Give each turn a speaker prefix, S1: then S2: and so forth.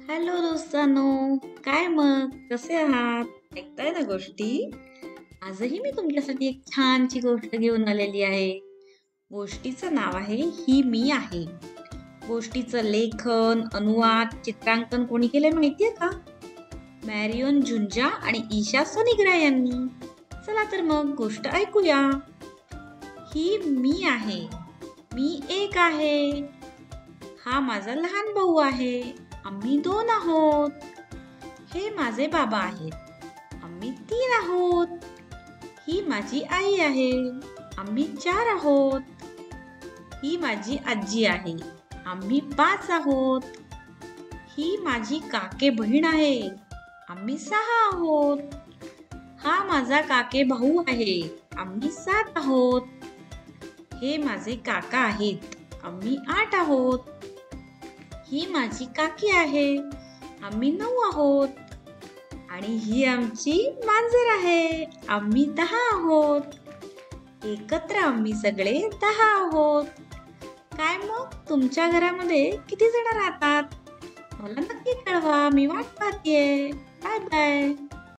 S1: Hello दोस्तांनो, काय मग कसे आहात? ऐकताय ना गोष्टी? आजही मी तुमच्यासाठी एक छानशी गोष्ट घेऊन आलेली आहे. गोष्टीचं नाव आहे ही मी आहे. गोष्टीचं लेखन, अनुवाद, चित्रांकन कोणी केलंय माहितीये का? मॅरिओन झुंजा आणि ईशा सोनिग्रा यांनी. चला तर मग गोष्ट ऐकूया. ही मी आहे. मी एक आहे. हा माझा लहान भाऊ आहे. आम्ही 2 आहोत. हे माझे बाबा आहेत. आम्ही 3 आहोत. ही माझी आई आहे. आम्ही 4 आहोत. ही माझी आजी आहे. आम्ही 5 आहोत. ही माझी काके बहीण आहे. आम्ही 6 आहोत. हा माझा काके भाऊ आहे. आम्ही 7 आहोत. हे माझे काका आहेत. आम्ही 8 आहोत. ही माझी काकी आहे. आम्ही 9 आहोत. आणि ही आमची मांजर आहे. आम्ही 10 आहोत. एकत्र आम्ही सगळे 10 आहोत. काय मग तुमच्या घरामध्ये किती जण राहतात? मला नक्की कळवा. मी वाट पाहतेय. Bye bye.